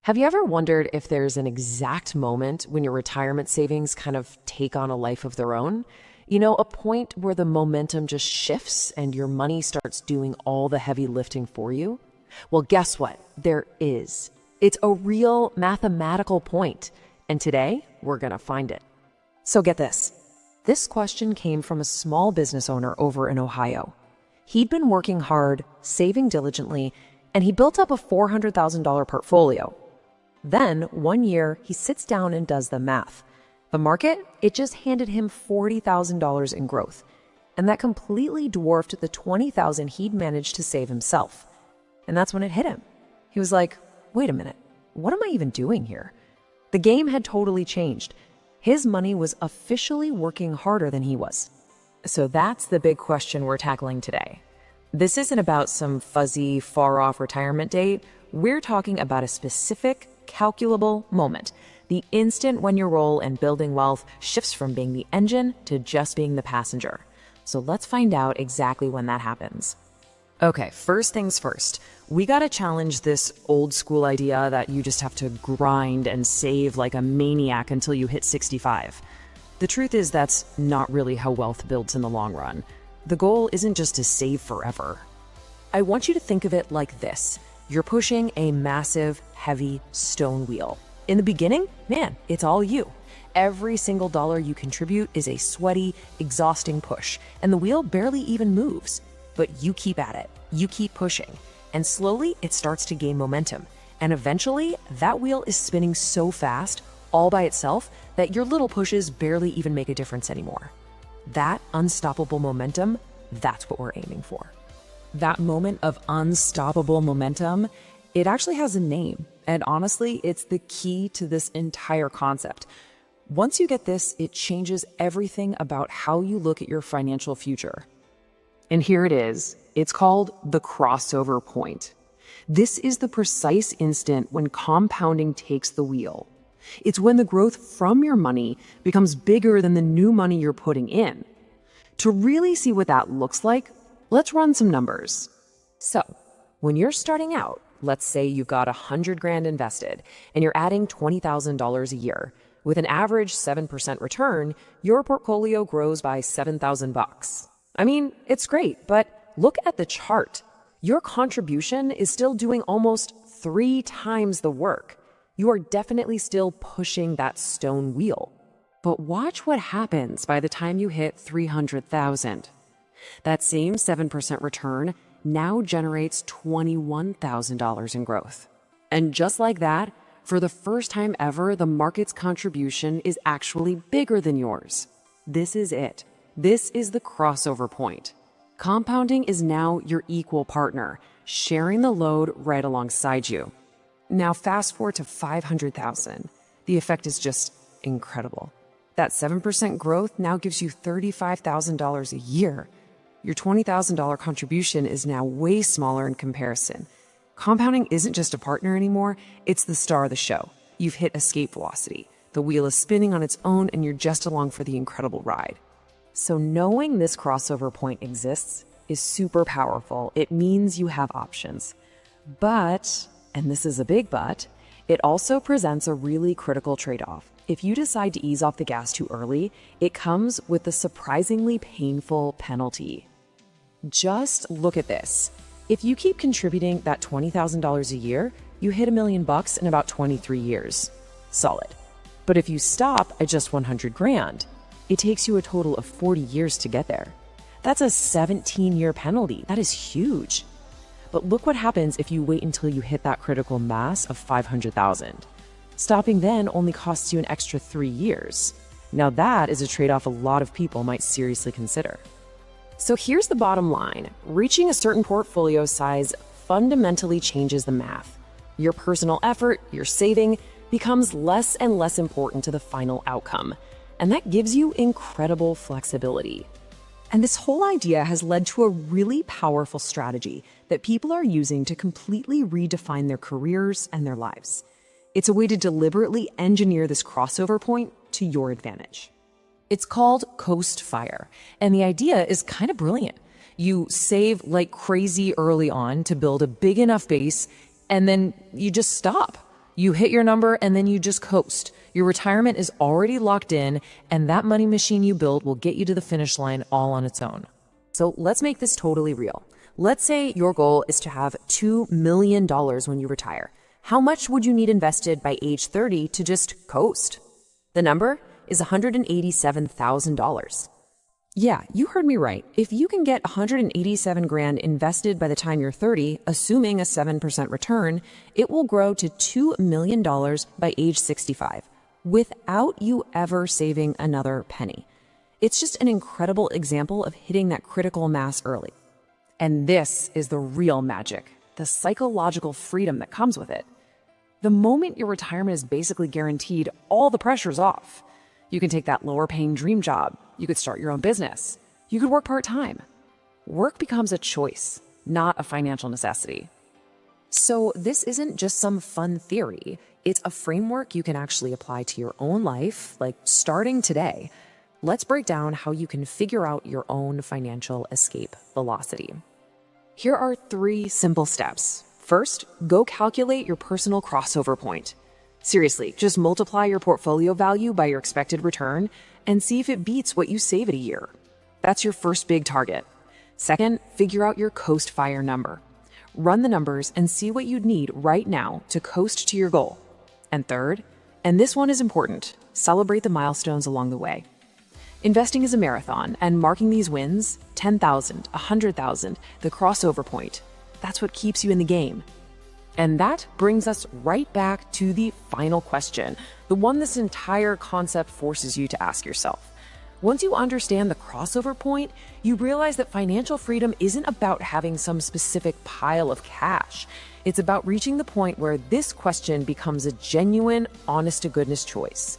Have you ever wondered if there's an exact moment when your retirement savings kind of take on a life of their own? A point where the momentum just shifts and your money starts doing all the heavy lifting for you? Well, guess what? There is. It's a real mathematical point, and today we're going to find it. So get this. This question came from a small business owner over in Ohio. He'd been working hard, saving diligently, and he built up a $400,000 portfolio. Then, one year, he sits down and does the math. The market, it just handed him $40,000 in growth, and that completely dwarfed the $20,000 he'd managed to save himself. And that's when it hit him. He was like, wait a minute, what am I even doing here? The game had totally changed. His money was officially working harder than he was. So that's the big question we're tackling today. This isn't about some fuzzy, far-off retirement date. We're talking about a specific, calculable moment, the instant when your role in building wealth shifts from being the engine to just being the passenger. So let's find out exactly when that happens. Okay, first things first, we gotta challenge this old school idea that you just have to grind and save like a maniac until you hit 65. The truth is that's not really how wealth builds in the long run. The goal isn't just to save forever. I want you to think of it like this. You're pushing a massive, heavy stone wheel. In the beginning, man, it's all you. Every single dollar you contribute is a sweaty, exhausting push, and the wheel barely even moves. But you keep at it, you keep pushing, and slowly it starts to gain momentum. And eventually, that wheel is spinning so fast, all by itself, that your little pushes barely even make a difference anymore. That unstoppable momentum, that's what we're aiming for. That moment of unstoppable momentum, it actually has a name. And honestly, it's the key to this entire concept. Once you get this, it changes everything about how you look at your financial future. And here it is. It's called the crossover point. This is the precise instant when compounding takes the wheel. It's when the growth from your money becomes bigger than the new money you're putting in. To really see what that looks like, let's run some numbers. So, when you're starting out, let's say you've got $100,000 invested and you're adding $20,000 a year. With an average 7% return, your portfolio grows by $7,000. I mean, it's great, but look at the chart. Your contribution is still doing almost 3 times the work. You are definitely still pushing that stone wheel. But watch what happens by the time you hit $300,000. That same 7% return now generates $21,000 in growth. And just like that, for the first time ever, the market's contribution is actually bigger than yours. This is it. This is the crossover point. Compounding is now your equal partner, sharing the load right alongside you. Now fast forward to $500,000. The effect is just incredible. That 7% growth now gives you $35,000 a year. Your $20,000 contribution is now way smaller in comparison. Compounding isn't just a partner anymore, it's the star of the show. You've hit escape velocity. The wheel is spinning on its own and you're just along for the incredible ride. So knowing this crossover point exists is super powerful. It means you have options. But, and this is a big but, it also presents a really critical trade-off. If you decide to ease off the gas too early, it comes with a surprisingly painful penalty. Just look at this. If you keep contributing that $20,000 a year, you hit $1 million in about 23 years. Solid. But if you stop at just $100,000, it takes you a total of 40 years to get there. That's a 17-year penalty. That is huge. But look what happens if you wait until you hit that critical mass of $500,000. Stopping then only costs you an extra 3 years. Now that is a trade-off a lot of people might seriously consider. So here's the bottom line. Reaching a certain portfolio size fundamentally changes the math. Your personal effort, your saving, becomes less and less important to the final outcome. And that gives you incredible flexibility. And this whole idea has led to a really powerful strategy that people are using to completely redefine their careers and their lives. It's a way to deliberately engineer this crossover point to your advantage. It's called Coast Fire, and the idea is kind of brilliant. You save like crazy early on to build a big enough base, and then you just stop. You hit your number and then you just coast. Your retirement is already locked in, and that money machine you build will get you to the finish line all on its own. So let's make this totally real. Let's say your goal is to have $2 million when you retire. How much would you need invested by age 30 to just coast? The number is $187,000. Yeah, you heard me right. If you can get 187 grand invested by the time you're 30, assuming a 7% return, it will grow to $2 million by age 65, without you ever saving another penny. It's just an incredible example of hitting that critical mass early. And this is the real magic, the psychological freedom that comes with it. The moment your retirement is basically guaranteed, all the pressure's off. You can take that lower paying dream job. You could start your own business. You could work part-time. Work becomes a choice, not a financial necessity. So this isn't just some fun theory. It's a framework you can actually apply to your own life, like starting today. Let's break down how you can figure out your own financial escape velocity. Here are 3 simple steps. First, go calculate your personal crossover point. Seriously, just multiply your portfolio value by your expected return and see if it beats what you save in a year. That's your first big target. Second, figure out your coast fire number. Run the numbers and see what you'd need right now to coast to your goal. And third, and this one is important, celebrate the milestones along the way. Investing is a marathon, and marking these wins, 10,000, 100,000, the crossover point, that's what keeps you in the game. And that brings us right back to the final question, the one this entire concept forces you to ask yourself. Once you understand the crossover point, you realize that financial freedom isn't about having some specific pile of cash. It's about reaching the point where this question becomes a genuine, honest-to-goodness choice.